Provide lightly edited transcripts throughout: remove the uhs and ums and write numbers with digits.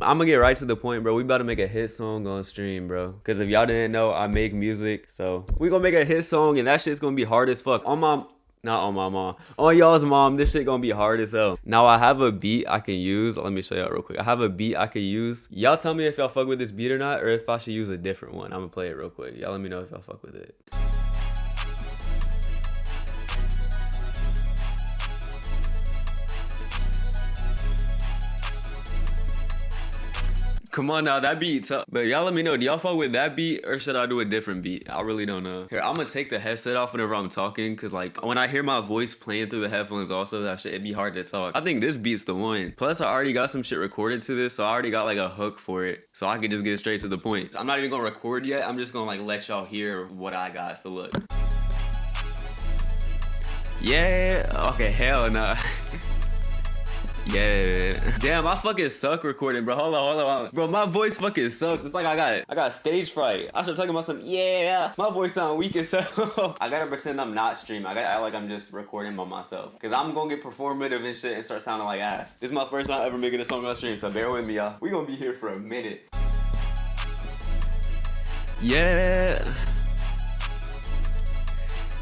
I'm gonna get right to the point, bro. We about to make a hit song on stream, bro. Because if y'all didn't know, I make music. So we gonna make a hit song, and that shit's gonna be hard as fuck. On my, not on my mom, on y'all's mom, this shit gonna be hard as hell. Now I have a beat I can use. Let me show y'all real quick. I have a beat I can use. Y'all tell me if y'all fuck with this beat or not, or if I should use a different one. I'm gonna play it real quick. Y'all let me know if y'all fuck with it. Come on now, that beat tough. But y'all let me know, do y'all fuck with that beat or should I do a different beat? I really don't know. Here, I'm gonna take the headset off whenever I'm talking, cause like when I hear my voice playing through the headphones also, that shit, it'd be hard to talk. I think this beat's the one. Plus I already got some shit recorded to this, so I already got like a hook for it. So I could just get straight to the point. I'm not even gonna record yet, I'm just gonna like let y'all hear what I got, so look. Yeah, okay, hell nah. Yeah. Damn, I fucking suck recording, bro. Hold on. Bro, my voice fucking sucks. It's like I got stage fright. I started talking about some, yeah. My voice sound weak as hell. I gotta pretend I'm not streaming. I gotta act like I'm just recording by myself. Cause I'm gonna get performative and shit and start sounding like ass. This is my first time ever making a song on stream, so bear with me, y'all. We gonna be here for a minute. Yeah.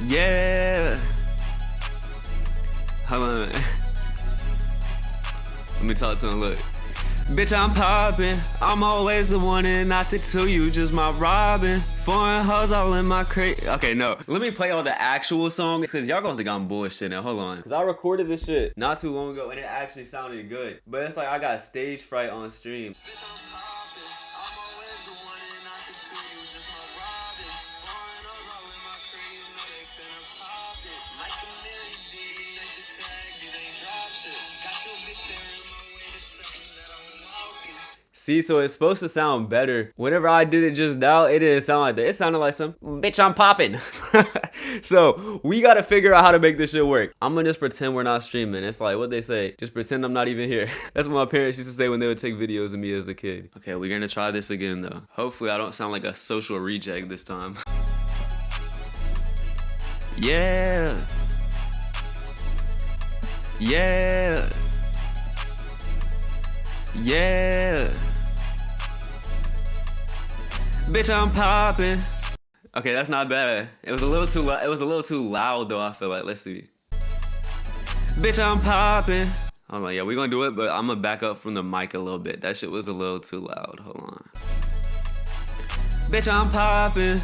Yeah. Hold on. Let me talk to him, look. Bitch, I'm poppin'. I'm always the one and not the two. You just my Robin. Foreign hoes all in my crate. Okay, no. Let me play all the actual songs, because y'all gonna think I'm bullshitting. Hold on. Because I recorded this shit not too long ago, and it actually sounded good. But it's like I got stage fright on stream. Bitch, I'm poppin'. I'm always the one and not the two. You just my Robin. Foreign hoes all in my crate. You know they finna pop it. Like a Mary G. Check the tag. It ain't drop shit. Got your bitch there. See, so it's supposed to sound better. Whenever I did it just now, it didn't sound like that. It sounded like some, bitch, I'm popping. So we gotta figure out how to make this shit work. I'm gonna just pretend we're not streaming. It's like what they say, just pretend I'm not even here. That's what my parents used to say when they would take videos of me as a kid. Okay, we're gonna try this again though. Hopefully I don't sound like a social reject this time. Yeah. Yeah. Yeah. Bitch, I'm poppin'. Okay, that's not bad. It was a little too loud. It was a little too loud though, I feel like. Let's see. Bitch, I'm poppin'. Hold on, yeah, we're gonna do it, but I'm gonna back up from the mic a little bit. That shit was a little too loud. Hold on. Bitch, I'm poppin'.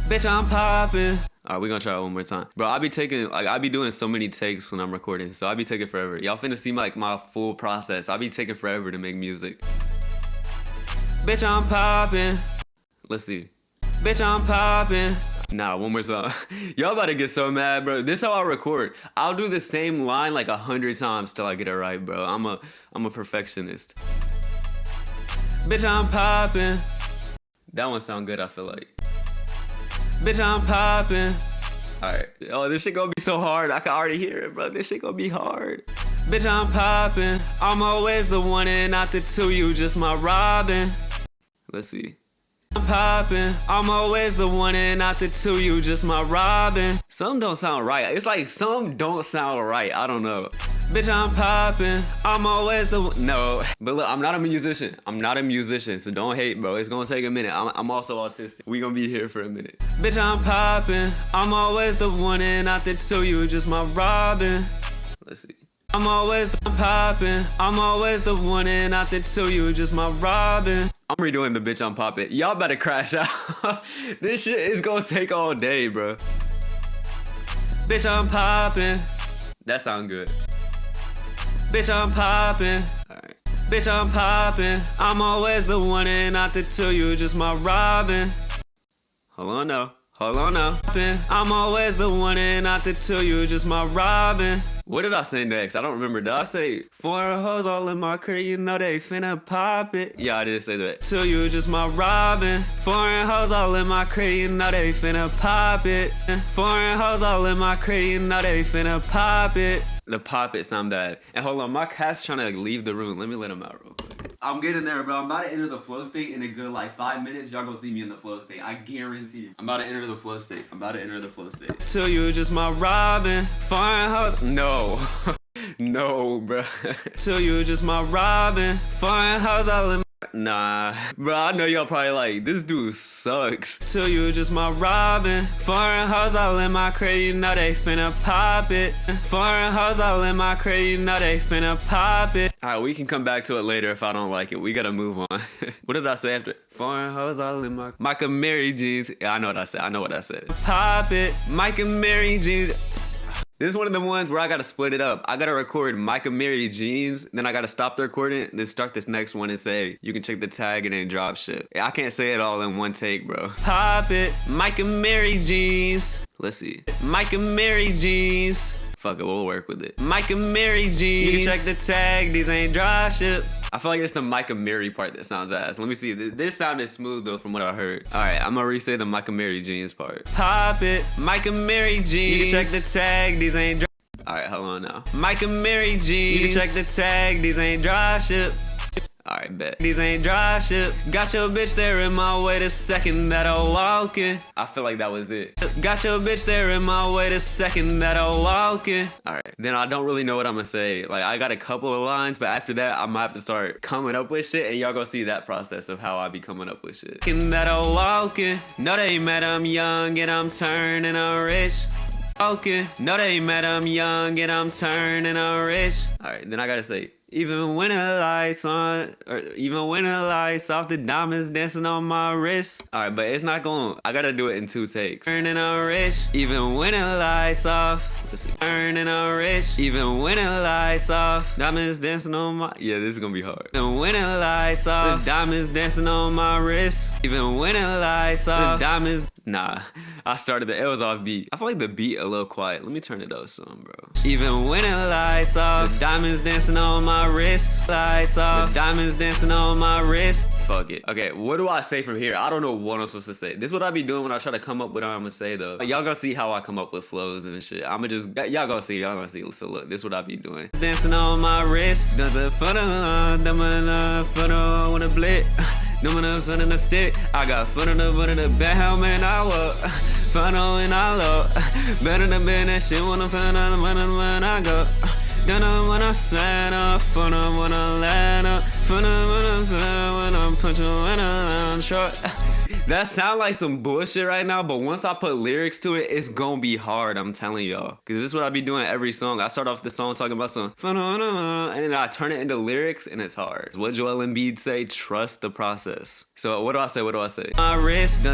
Bitch, I'm poppin'. Alright, we're gonna try it one more time. Bro, I be doing so many takes when I'm recording, so I be taking forever. Y'all finna see like my full process. I be taking forever to make music. Bitch, I'm poppin'. Let's see. Bitch, I'm poppin'. Nah, one more song. Y'all about to get so mad, bro. This is how I record. I'll do the same line like 100 times till I get it right, bro. I'm a perfectionist. Bitch, I'm poppin'. That one sound good, I feel like. Bitch, I'm poppin'. Alright. Oh, this shit gonna be so hard. I can already hear it, bro. This shit gonna be hard. Bitch, I'm poppin'. I'm always the one and not the two. You just my Robin. Let's see. I'm poppin'. I'm always the one and not the two. You just my Robin. Some don't sound right. It's like some don't sound right. I don't know. Bitch, I'm poppin'. I'm always the one. No. But look, I'm not a musician. I'm not a musician, so don't hate, bro. It's gonna take a minute. I'm also autistic. We gonna be here for a minute. Bitch, I'm poppin'. I'm always the one and not the two. You just my Robin. Let's see. I'm always poppin'. I'm always the one and not the two. You just my Robin. I'm redoing the bitch I'm poppin'. Y'all better crash out. This shit is gonna take all day, bro. Bitch, I'm poppin'. That sound good. Bitch, I'm poppin'. Alright. Bitch, I'm poppin'. I'm always the one and not the two. You just my Robin. Hold on now. Hold on now. I'm always the one and not the two. You just my Robin. What did I say next? I don't remember. Did I say foreign hoes all in my crib? You know they finna pop it. Yeah, I did say that. Two, you just my Robin. Foreign hoes all in my crib. You know they finna pop it. Foreign hoes all in my crib. You know they finna pop it. The pop it sound bad. And hold on, my cat's trying to leave the room. Let me let him out real quick. I'm getting there, bro. I'm about to enter the flow state in a good like 5 minutes. Y'all gonna see me in the flow state. I guarantee. I'm about to enter the flow state. I'm about to enter the flow state. Till you just my Robin. Foreign hoes. No. No, bro. Till you just my Robin. Foreign house all in. Nah, bro, I know y'all probably like, this dude sucks. Till you just my Robin. Foreign hoes all in my crib, you know they finna pop it. Foreign hoes all in my crib, you know they finna pop it. Alright, we can come back to it later if I don't like it. We gotta move on. What did I say after? Foreign hoes all in my Mike and Mary jeans. Yeah, I know what I said. I know what I said. Pop it, Mike and Mary jeans. This is one of the ones where I gotta split it up. I gotta record Mike and Mary jeans, then I gotta stop the recording, then start this next one and say, you can check the tag and then drop shit. I can't say it all in one take, bro. Pop it, Mike and Mary jeans. Let's see. Mike and Mary jeans. Fuck it, we'll work with it. Mike and Mary jeans. You can check the tag, these ain't dry shit. I feel like it's the Mike and Mary part that sounds ass. Let me see. This sounded smooth though from what I heard. Alright, I'm gonna re-say the Mike and Mary jeans part. Pop it, Mike and Mary jeans. You can check the tag, these ain't dry. Alright, hold on now. Mike and Mary jeans. You can check the tag, these ain't dry shit. Alright, bet. These ain't dry shit. Got your bitch there in my way the second that I walk in. I feel like that was it. Got your bitch there in my way the second that I walk in. Alright, then I don't really know what I'm gonna say. Like, I got a couple of lines, but after that, I might have to start coming up with shit, and y'all gonna see that process of how I be coming up with shit. That I walk in. No, they met I'm young and I'm turning I'm rich. Okay. No, they met I'm young and I'm turning I'm rich. Alright, then I gotta say, even when the lights on, or even when the lights off, the diamonds dancing on my wrist. Alright, but it's not going, I gotta do it in 2 takes. Turning on rich, even when the lights off. Let's see. Turning on rich, even when the lights off. Diamonds dancing on my, yeah, this is gonna be hard. Even when the lights off, the diamonds dancing on my wrist. Even when the lights off, the diamonds, nah. I started it was off beat. I feel like the beat a little quiet. Let me turn it up some, bro. Even when the lights off, the diamonds dancing on my wrist. Lights off, the diamonds dancing on my wrist. Fuck it. Okay, what do I say from here? I don't know what I'm supposed to say. This is what I be doing when I try to come up with what I'm gonna say though. Y'all gonna see how I come up with flows and shit. I'ma just, y'all gonna see. So look, this is what I be doing. Dancing on my wrist. With a blit. No one else running the stick. I got foot on the bad helmet. I walk. Fun and I low. Better than been that shit when I'm fan on when I go. Don't know when I stand up. Fun when I land up. Fun when I'm punching when I'm short. That sound like some bullshit right now, but once I put lyrics to it, it's gonna be hard, I'm telling y'all. Cause this is what I be doing every song. I start off the song talking about some and then I turn it into lyrics and it's hard. What Joel Embiid say, trust the process. So what do I say? My wrist,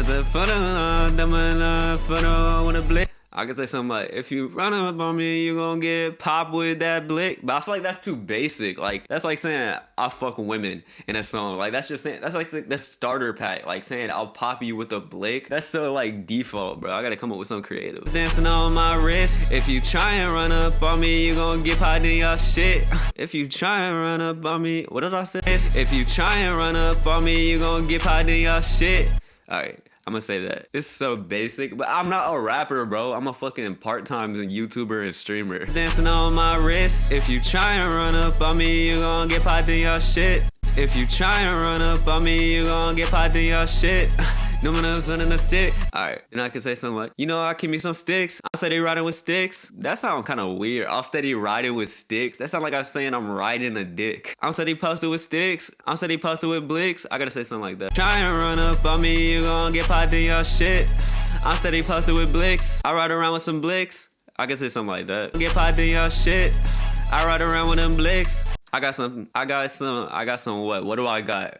I could say something like, if you run up on me, you gonna get popped with that blick. But I feel like that's too basic. Like, that's like saying, I fuck women in a song. Like, that's just saying, that's like the starter pack. Like, saying, I'll pop you with a blick. That's so, like, default, bro. I gotta come up with something creative. Dancing on my wrist. If you try and run up on me, you gonna get popped in your shit. If you try and run up on me, what did I say? If you try and run up on me, you gonna get popped in your shit. Alright. I'm gonna say that. It's so basic, but I'm not a rapper, bro. I'm a fucking part-time YouTuber and streamer. Dancing on my wrist. If you try and run up on me, you gon' get popped in your shit. If you try and run up on me, you gon' get popped in your shit. No one else running the stick. Alright, and I could say something like, you know, I give me some sticks. I'm steady riding with sticks. That sound kind of weird. I'm steady riding with sticks. That sound like I'm saying I'm riding a dick. I'm steady posted with sticks. I'm steady posted with blicks. I gotta say something like that. Try and run up on me, you gon' get popped in your shit. I'm steady posted with blicks. I ride around with some blicks. I can say something like that. Get popped in your shit. I ride around with them blicks. I got some, what do I got?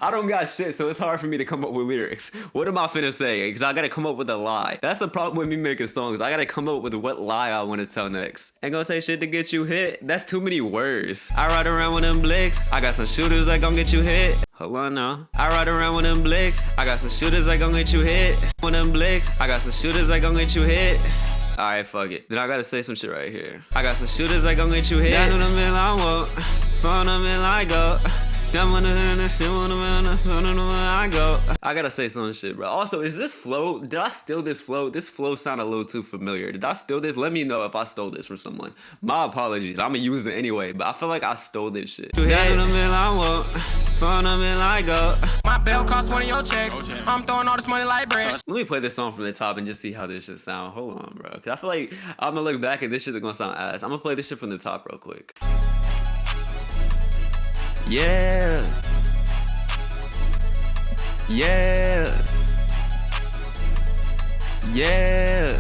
I don't got shit, so it's hard for me to come up with lyrics. What am I finna say? Because I gotta come up with a lie. That's the problem with me making songs. I gotta come up with what lie I wanna tell next. Ain't gonna say shit to get you hit. That's too many words. I ride around with them blicks. I got some shooters that gon' get you hit. Hold on now. I ride around with them blicks. I got some shooters that gon' get you hit. With them blicks. I got some shooters that gon' get you hit. Alright, fuck it. Then I gotta say some shit right here. I got some shooters that gon' get you hit. Down in the middle, I walk. Phone them in, I go. Down on the shit, I go. I gotta say some shit, bro. Also, is this flow? Did I steal this flow? This flow sound a little too familiar. Did I steal this? Let me know if I stole this from someone. My apologies. I'ma use it anyway, but I feel like I stole this shit. Down in the middle, I walk. Phone up and like go. My bill costs one of your checks. I'm throwing all this money like bread. Let me play this song from the top and just see how this shit sound. Hold on, bro. Cause I feel like I'm gonna look back and this shit's gonna sound ass. I'm gonna play this shit from the top real quick. Yeah. Yeah. Yeah.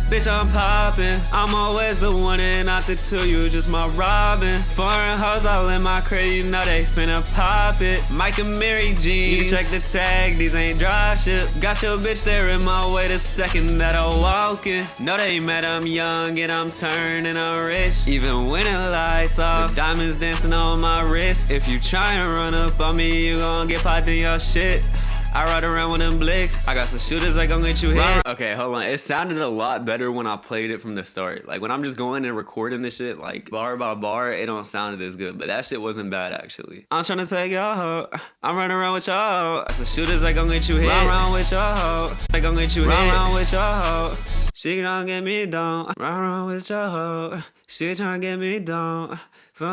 Bitch, I'm poppin'. I'm always the one and not the two. You just my Robin. Foreign hoes all in my crib, you know they finna pop it. Mike and Mary jeans. You can check the tag, these ain't dry shit. Got your bitch there in my way the second that I walk in. Know they mad I'm young and I'm turning I'm rich. Even when the lights off, the diamonds dancing on my wrist. If you try and run up on me, you gon' get popped in your shit. I ride around with them blicks. I got some shooters that gon' get you hit. Okay, hold on. It sounded a lot better when I played it from the start. Like when I'm just going and recording this shit, like bar by bar, it don't sound as good. But that shit wasn't bad actually. I'm tryna take your hoe. I'm running around with your hoe. Some shooters that gon' get you hit. Run around with your hoe. They gon' get you hit. Run around with your hoe. She gon' get me down. Run around with your hoe. She tryna get me down. I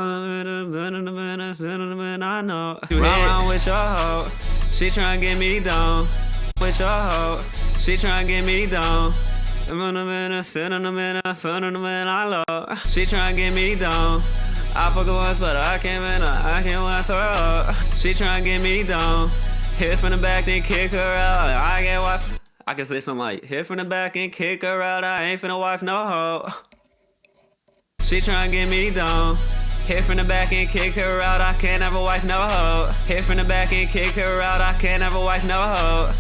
know. Run around with your hoe. She tryna get me down. With your hoe. She tryna get me down. She tryna get me down. I fuck her once, but I can't win for her. She tryna get me down. Hit from the back, then kick her out. I get wife. I can say something like, hit from the back and kick her out. I ain't finna wife no hoe. She tryna get me down. Hit from the back and kick her out. I can't have a wife no hoe. Hit from the back and kick her out. I can't have a wife no hoe.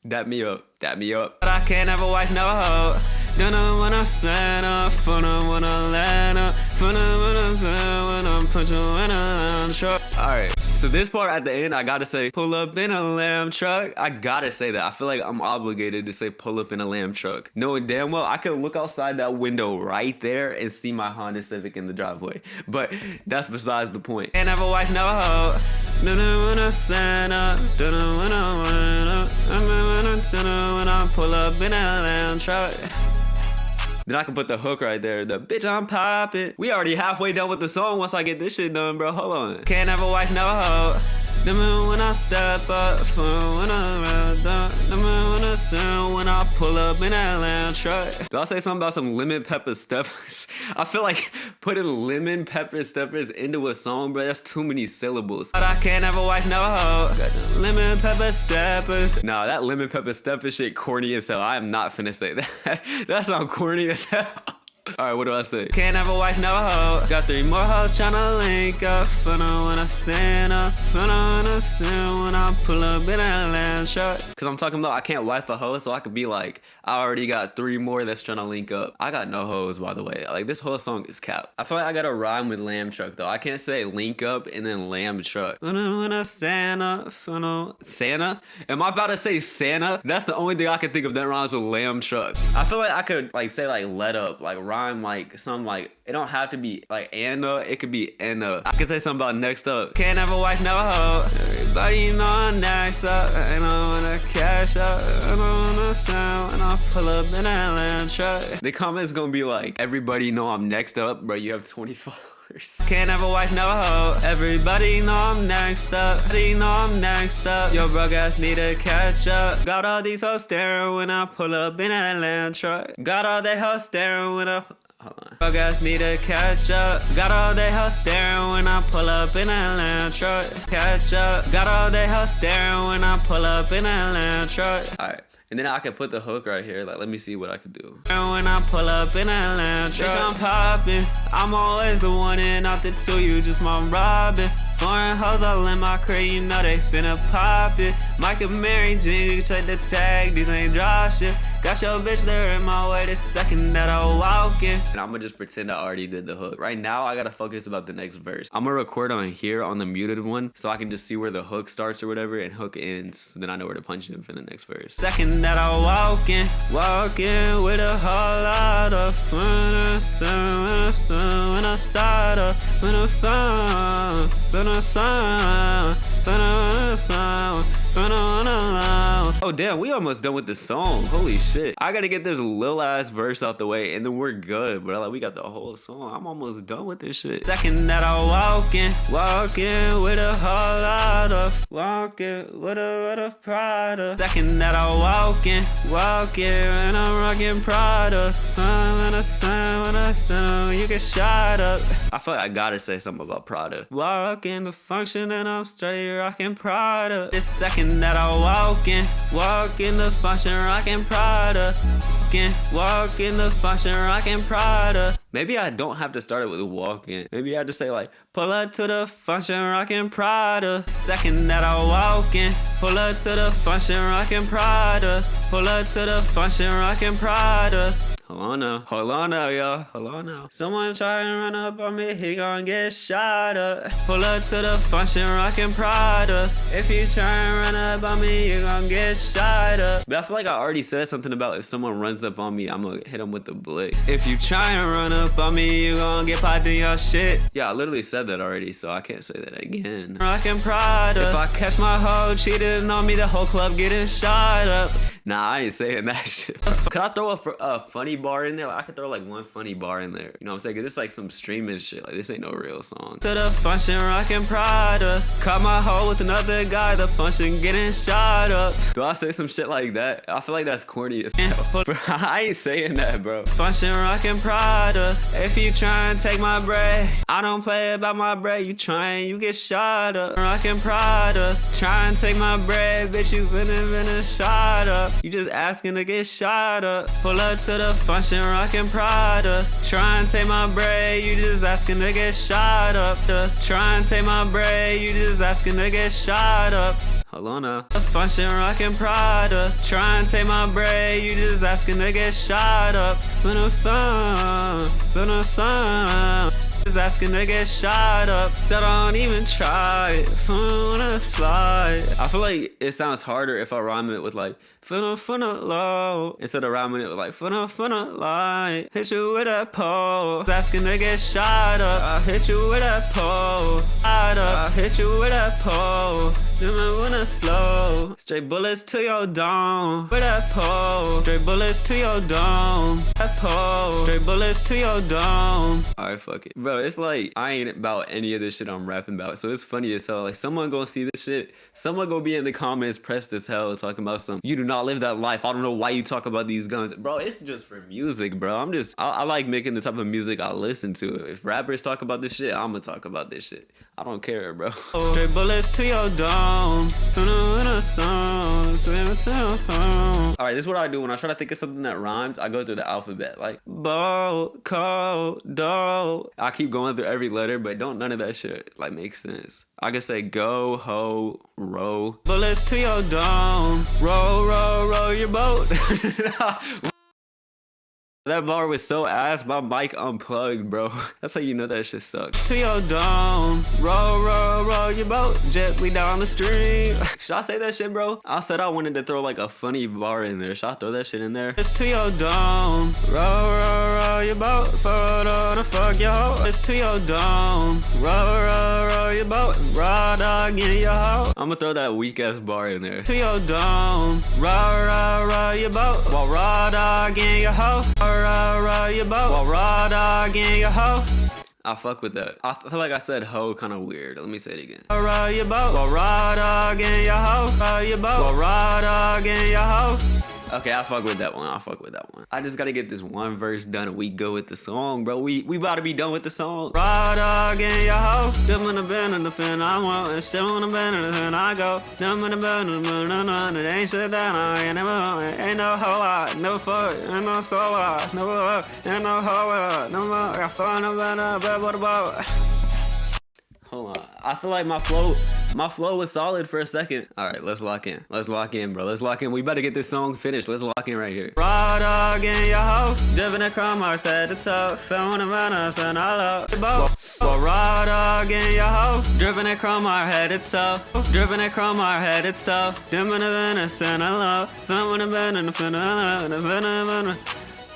Dap me up, dap me up. I can't have a wife no hoe. Don't when I stand up, fun when I land up, fun when I put you in a lamb truck. Alright, so this part at the end, I gotta say, pull up in a lamb truck. I gotta say that. I feel like I'm obligated to say pull up in a lamb truck. Knowing damn well I could look outside that window right there and see my Honda Civic in the driveway. But that's besides the point. Can't have a wife no hoe. When I stand up, when I pull up in a lamb truck. Then I can put the hook right there. The bitch I'm poppin'. We already halfway done with the song once I get this shit done, bro. Hold on. Can't have a wife no hoe. When I step up, when I stand, when I pull up in that lamb truck. Do I say something about some lemon pepper steppers? I feel like putting lemon pepper steppers into a song, bro, that's too many syllables. But I can't have a wife no hoe. Got them lemon pepper steppers. Nah, that lemon pepper stepper shit corny as hell. I am not finna say that. That sounds corny as hell. Alright, what do I say? Can't have a wife, no hoe. Got 3 more hoes tryna link up. Finna when I stand up. Finna when I stand when I pull up in that land truck. Cause I'm talking about I can't wife a hoe, so I could be like, I already got 3 more that's tryna link up. I got no hoes, by the way. Like, this whole song is cap. I feel like I gotta rhyme with lamb truck, though. I can't say link up and then lamb truck. Finna when I stand up. Finna. Santa? Am I about to say Santa? That's the only thing I can think of that rhymes with lamb truck. I feel like I could, like, say, like, let up. Like, rhyme like some like it don't have to be like Anna, it could be Anna. I can say something about next up. Can't have a wife no hoe. Everybody know I'm next up. I don't wanna cash up. I don't wanna sound when I pull up in that lamb truck. The comments gonna be like, everybody know I'm next up, bro. You have 20 followers. Can't have a wife no hoe. Everybody know I'm next up. Everybody know I'm next up. Your broke ass need to catch up. Got all these hoes staring when I pull up in that lamb truck. Got all they hoes staring when I hold on. Broke ass need to catch up. Got all they hoes staring when I pull up in that lamb truck. Catch up. Got all they hoes staring when I pull up in that lamb truck. Alright. And then I could put the hook right here. Like, let me see what I could do. When I pull up in that lamb truck, bitch, I'm poppin'. I'm always the one and not the two. You just my Robin. Foreign hoes all in my crib, you know they finna pop it. Mike and Mary jeans, you can check the tag, these ain't dry shit. Got your bitch there in my way the second that I walk in. And I'ma just pretend I already did the hook. Right now, I gotta focus about the next verse. I'ma record on here on the muted one, so I can just see where the hook starts or whatever and hook ends. So then I know where to punch in for the next verse. Second that I walk in with a whole lot of fun. When I start up, when I find, when I sign, when I sign. Oh damn, we almost done with the song. Holy shit. I gotta get this little ass verse out the way and then we're good, bro. Like we got the whole song. I'm almost done with this shit. Second that I walking with a whole lot of walking with a Prada. Second that I walking and I'm rocking Prada. When I sun, you get shot up. I feel like I gotta say something about Prada. Walking the function and I'm straight rocking Prada. This second that I walking the function rocking Prada. Walking the function rocking Prada. Maybe I don't have to start it with walking. Maybe I just say like, pull up to the function rocking Prada. Second that I walking, pull up to the function rocking Prada. Pull up to the function rocking Prada. Hold on now, y'all. Hold on now. Someone try and run up on me, he gon' get shot up. Pull up to the function rocking Prada. If you try and run up on me, you gon' get shot up. But I feel like I already said something about if someone runs up on me, I'm gonna hit them with the blick. If you try and run up on me, you gon' get popped in your shit. Yeah, I literally said that already, so I can't say that again. Rocking Prada. If I catch my hoe cheating on me, the whole club getting shot up. Nah, I ain't saying that shit. Could I throw a funny bar in there? Like, I could throw like one funny bar in there. You know what I'm saying? 'Cause this like some streaming shit. Like this ain't no real song. To the function rocking Prada. Caught my hoe with another guy. The function getting shot up. Do I say some shit like that? I feel like that's corny as hell. Bro, I ain't saying that, bro. Function rocking Prada. If you try and take my bread, I don't play about my bread. You try and you get shot up. Rocking Prada. Try and take my bread, bitch. You finna shot up. You just asking to get shot up. Pull up to the function rocking Prada. Try and take my bread, you just asking to get shot up. Try and take my bread, you just asking to get shot up. Hold on now. The function rocking Prada. Try and take my bread, you just asking to get shot up. Finna sun. Just asking to get shot up. Said I don't even try it. Finna slide. I feel like it sounds harder if I rhyme it with like finna low instead of rhyming it with like finna light. Hit you with that pole. Asking to get shot up. I hit you with that pole. I hit you with that pole. When I slow. Straight bullets to your dome. With that pole. Straight bullets to your dome. That pole. Straight bullets to your dome. Alright, fuck it. Bro, it's like I ain't about any of this shit I'm rapping about. So it's funny as hell. Like someone gonna see this shit. Someone gonna be in the comments pressed as hell talking about some, you do not live that life. I don't know why you talk about these guns. Bro, it's just for music, bro. I like making the type of music I listen to. If rappers talk about this shit, I'm gonna talk about this shit. I don't care, bro. Straight bullets to your dome. Alright, this is what I do when I try to think of something that rhymes. I go through the alphabet. Like bo, ko, do. I keep going through every letter, but don't none of that shit like make sense. I can say go, ho, row. Bullets to your dome. Row your boat. That bar was so ass, my mic unplugged, bro. That's how you know that shit sucks. To your dome, row your boat gently down the stream. Should I say that shit, bro? I said I wanted to throw like a funny bar in there. Should I throw that shit in there? It's to your dome, row your boat, photo to fuck your hoe. It's to your dome, row your boat, raw dog in your hoe. I'ma throw that weak ass bar in there. To your dome, row your boat, while raw dog in your hoe. Row your boat while raw dog in your hoe. I fuck with that. I feel like I said hoe kind of weird. Let me say it again. Row your boat while raw dog in your hoe. Row your boat while raw dog in your hoe. Okay, I fuck with that one. I just gotta get this one verse done and we go with the song, bro. We about to be done with the song. Raw dog in your hoe. Them in the bend in the fin I want. And still in the bend in the fin I go. Them in the bend in the fin it ain't shit that I ain't never. Ain't no hoe I never fuck. Ain't no soul I never. Ain't no hoe I never. I found a better what about? Hold on. I feel like my flow was solid for a second. All right, let's lock in, bro. Let's lock in. We better get this song finished. Let's lock in right here. Raw dog in your hoe. Dipping a crumb, I said it's up. Filming a manners and I love it both. Raw dog in your hoe. Dripping a crumb, our head it's up. Dripping a crumb, our head it's up. Dipping a Venice and I love. Filming a bend and a fin I love.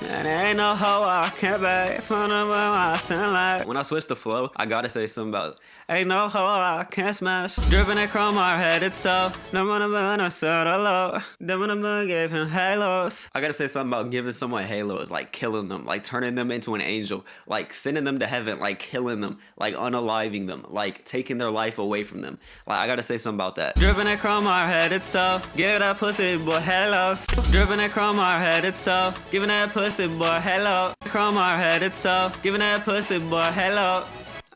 And there ain't no hoe I can't beg from the I sound like. When I switch the flow, I gotta say something about ain't no hoe I can't smash. Dripping in chrome, our headed so. No one I said hello. Them gave him halos. I gotta say something about giving someone halos, like killing them, like turning them into an angel, like sending them to heaven, like killing them, like unaliving them, like taking their life away from them. Like I gotta say something about that. Dripping in chrome, our headed so. Give that pussy boy halos. Dripping in chrome, our headed so. Giving that pussy boy hello. Chrome, our headed so. Giving that pussy boy hello.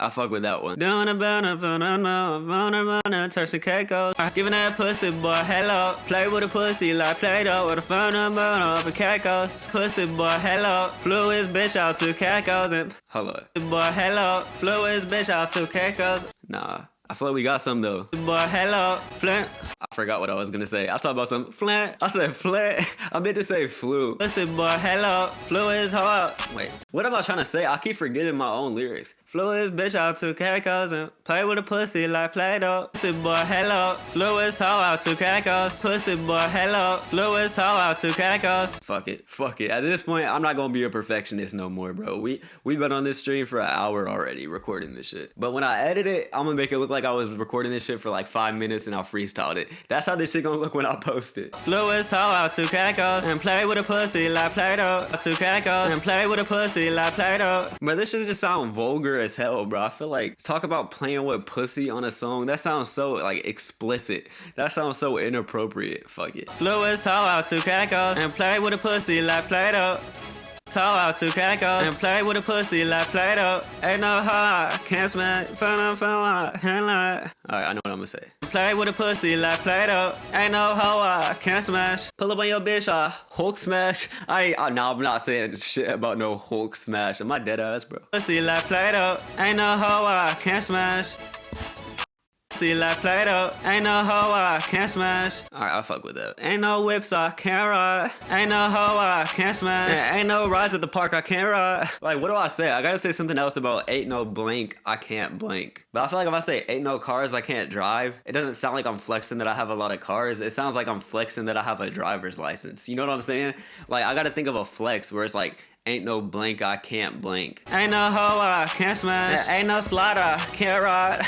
I fuck with that one. Doing a banner, Turks and Caicos. Giving that pussy boy hello. Play with a pussy like Play-Doh. With a phone number up in Caicos. Pussy boy hello. Flew his bitch out to Caicos and hold up. Boy hello. Flew his bitch out to Caicos. Nah. I feel like we got some though. Boy, hello, Flint. I forgot what I was gonna say. I was talking about some Flint. I said Flint. I meant to say flu. Listen, boy, hello, flew his hoe out. Wait, what am I trying to say? I keep forgetting my own lyrics. Flew his bitch out to Caicos and play with a pussy like Play-Doh. Pussy boy, hello, flew his hoe out to Caicos. Pussy boy, hello, flew his hoe out to Caicos. Fuck it, fuck it. At this point, I'm not gonna be a perfectionist no more, bro. We've been on this stream for an hour already recording this shit. But when I edit it, I'm gonna make it look like I was recording this shit for like 5 minutes and I freestyled it. That's how this shit gonna look when I post it. Flew his hoe out to Caicos and play with a pussy like Play-Doh. To Caicos and play with a pussy like Play-Doh. But this shit just sound vulgar as hell, bro. I feel like talk about playing with pussy on a song. That sounds so like explicit. That sounds so inappropriate. Fuck it. Flew his hoe out to Caicos and play with a pussy like Play-Doh. Toe out to Caicos and play with a pussy like Play-Doh. Ain't no hoe I can't smash. Alright, I know what I'm gonna say. Play with a pussy like Play-Doh. Ain't no hoe I can't smash. Pull up on your bitch, Hulk smash. I'm not saying shit about no Hulk smash. Am I dead ass, bro? Pussy like Play-Doh. Ain't no hoe I can't smash. See like Play-Doh, ain't no hoe I can't smash. Alright, I fuck with that. Ain't no whips I can't ride. Ain't no hoe I can't smash. Ain't no rides at the park I can't ride. Like, what do I say? I gotta say something else about ain't no blank I can't blank. But I feel like if I say ain't no cars I can't drive, it doesn't sound like I'm flexing that I have a lot of cars. It sounds like I'm flexing that I have a driver's license. You know what I'm saying? Like, I gotta think of a flex where it's like, ain't no blank I can't blank. Ain't no hoe I can't smash. Ain't no slide I can't ride.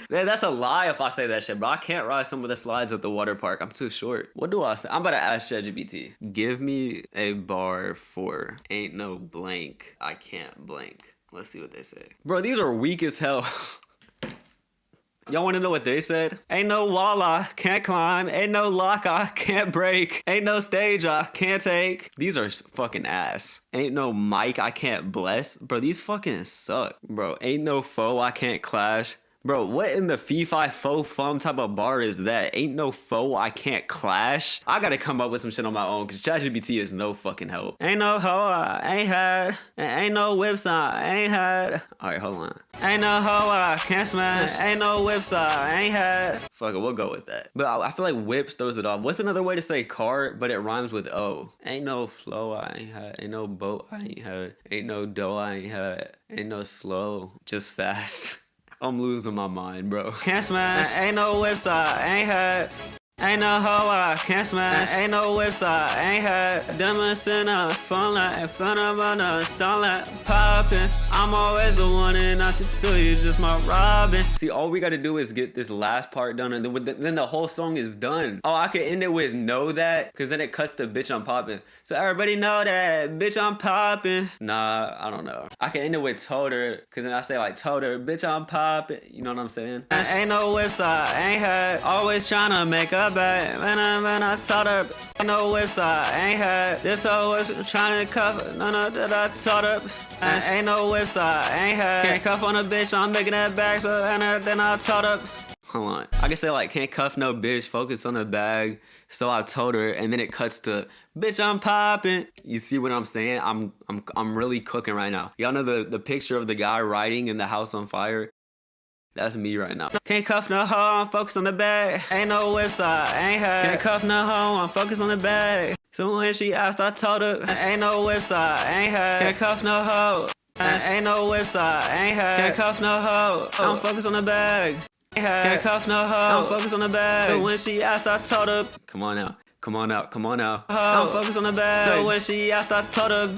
That's a lie if I say that shit, bro. I can't ride some of the slides at the water park. I'm too short. What do I say? I'm about to ask ChatGPT. Give me a bar for ain't no blank I can't blank. Let's see what they say. Bro, these are weak as hell. Y'all wanna know what they said? Ain't no wall I can't climb. Ain't no lock I can't break. Ain't no stage I can't take. These are fucking ass. Ain't no mic I can't bless. Bro, these fucking suck. Bro, ain't no foe I can't clash. Bro, what in the fee-fi fo-fum type of bar is that? Ain't no foe I can't clash? I gotta come up with some shit on my own because ChatGPT is no fucking help. Ain't no hoe I ain't had. Ain't no whips I ain't had. Alright, hold on. Ain't no hoe I can't smash. Ain't no whips I ain't had. Fuck it, we'll go with that. But I feel like whips throws it off. What's another way to say car, but it rhymes with O? Ain't no flow I ain't had. Ain't no boat I ain't had. Ain't no dough I ain't had. Ain't no slow, just fast. I'm losing my mind, bro. Can't smash. Ain't no whips I ain't had. Ain't no hoe I can't smash. Ain't no whips I ain't had. Diamonds in a phone line. In front of a stone line. Poppin'. I'm always the one and not the two. You just my Robin. See, all we gotta do is get this last part done and then the whole song is done. Oh, I could end it with know that because then it cuts to bitch I'm poppin'. So everybody know that bitch I'm poppin'. Nah, I don't know. I can end it with told her because then I say like told her bitch I'm poppin'. You know what I'm saying? Ain't no whips I ain't had. Always tryna make up. When I taught her, ain't no whips I ain't had. This hoe was trying to cuff, no, that I taught her. Ain't no whips I ain't had. Can't cuff on a bitch, I'm making that bag, so then I taught her. Hold on, I can say like, can't cuff no bitch, focus on the bag. So I told her, and then it cuts to, bitch, I'm poppin'. You see what I'm saying? I'm really cooking right now. Y'all know the picture of the guy riding in the house on fire? That's me right now. Can't cuff no hoe, I'm focused on the bag. Ain't no whips I ain't had. Can't cuff no hoe, I'm focused on the bag. So when she asked, I told her, ain't no whips I ain't had. Can't cuff no hoe. Ain't no whips I ain't had. Can't cuff no hoe, I'm focused on the bag. Can't cuff no hoe, I'm focused on the bag. So when she asked, I told her, come on now, come on out, come on out. I'm focused on the bag. So when she asked, I told her,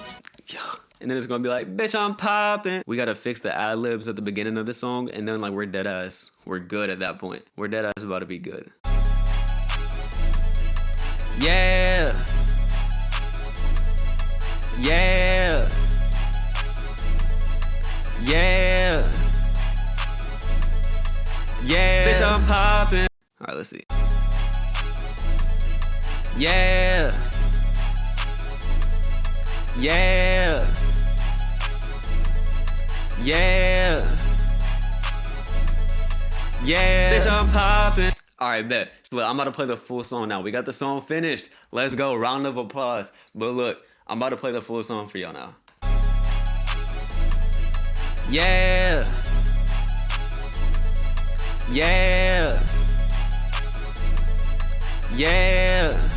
yeah. And then it's gonna be like, bitch, I'm popping. We gotta fix the ad libs at the beginning of the song, and then like we're dead ass. We're good at that point. We're dead ass about to be good. Yeah. Yeah. Yeah. Yeah. Bitch, I'm popping. All right, let's see. Yeah. Yeah. Yeah. Yeah. Bitch, I'm popping. All right, bet. So look, I'm about to play the full song now. We got the song finished. Let's go. Round of applause. But look, I'm about to play the full song for y'all now. Yeah. Yeah. Yeah.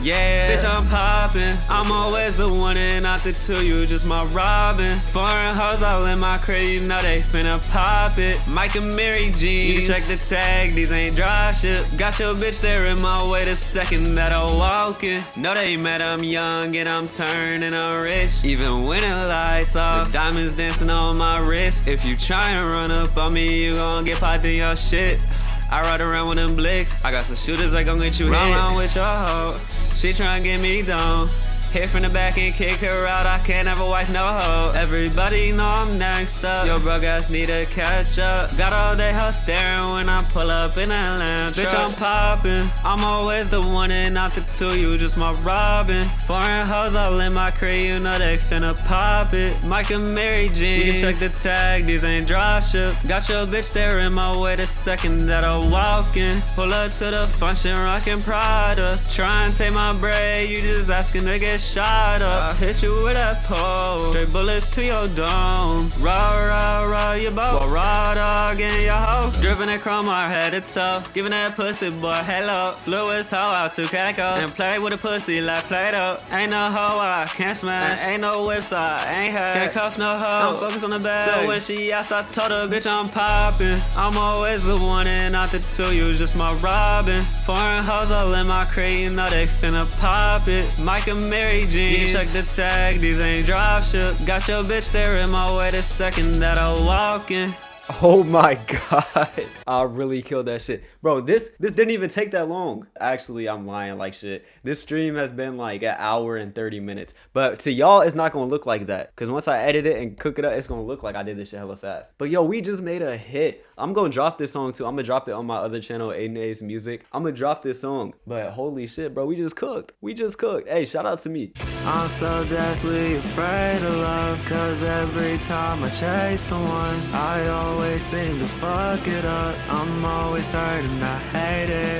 Yeah. Bitch, I'm poppin'. I'm always the one and not the two. You just my Robin. Foreign hoes all in my crib. You know they finna pop it. Mike and Mary jeans. You can check the tag. These ain't dry shit. Got your bitch there in my way the second that I walk in. Know they mad I'm young and I'm turning I'm rich. Even when the lights off, the diamonds dancing on my wrist. If you try and run up on me, you gon' get popped in your shit. I ride around with them blicks. I got some shooters that gon' get you hit. Run around with your hoe. She tryna get me down. Hit from the back and kick her out. I can't have a wife, no hoe. Everybody know I'm next up. Your broke ass need to catch up. Got all day hoes staring when I pull up in that lamb truck. Bitch, I'm poppin'. I'm always the one and not the two. You just my Robin. Foreign hoes all in my crib. You know they finna pop it. Mike and Mary jeans. You can check the tag. These ain't dry shit. Got your bitch there in my way the second that I walk in. Pull up to the function rockin' Prada. Try and take my bread. You just asking to get shot up. I hit you with that pole. Straight bullets to your dome. Rah, rah, rah, your boat. Well, raw dog in your hoe. Driven that chrome our head to toe. Giving that pussy boy hello. Flew his hoe out to Caicos. And play with a pussy like Play-Doh. Ain't no hoe I can't smash. Ain't no whips I ain't had. Can't cuff no hoe. I'm focused on the bag. So when she asked, I told her, bitch, I'm poppin'. I'm always the one and not the two. You just my Robin. Foreign hoes all in my crib. You know they finna pop it. Mike and Mary jeans. You can check the tag, these ain't drop shit. Got your bitch there in my way the second that I walk in. Oh my god, I really killed that shit. Bro, this didn't even take that long. Actually, I'm lying like shit. This stream has been like an hour and 30 minutes. But to y'all, it's not gonna look like that. Cause once I edit it and cook it up, it's gonna look like I did this shit hella fast. But yo, we just made a hit. I'm gonna drop this song too. I'm gonna drop it on my other channel, Aiden A's Music. I'm gonna drop this song. But holy shit, bro, we just cooked. We just cooked. Hey, shout out to me. I'm so deathly afraid of love. Cause every time I chase someone, I always seem to fuck it up. I'm always hurt and I hate it.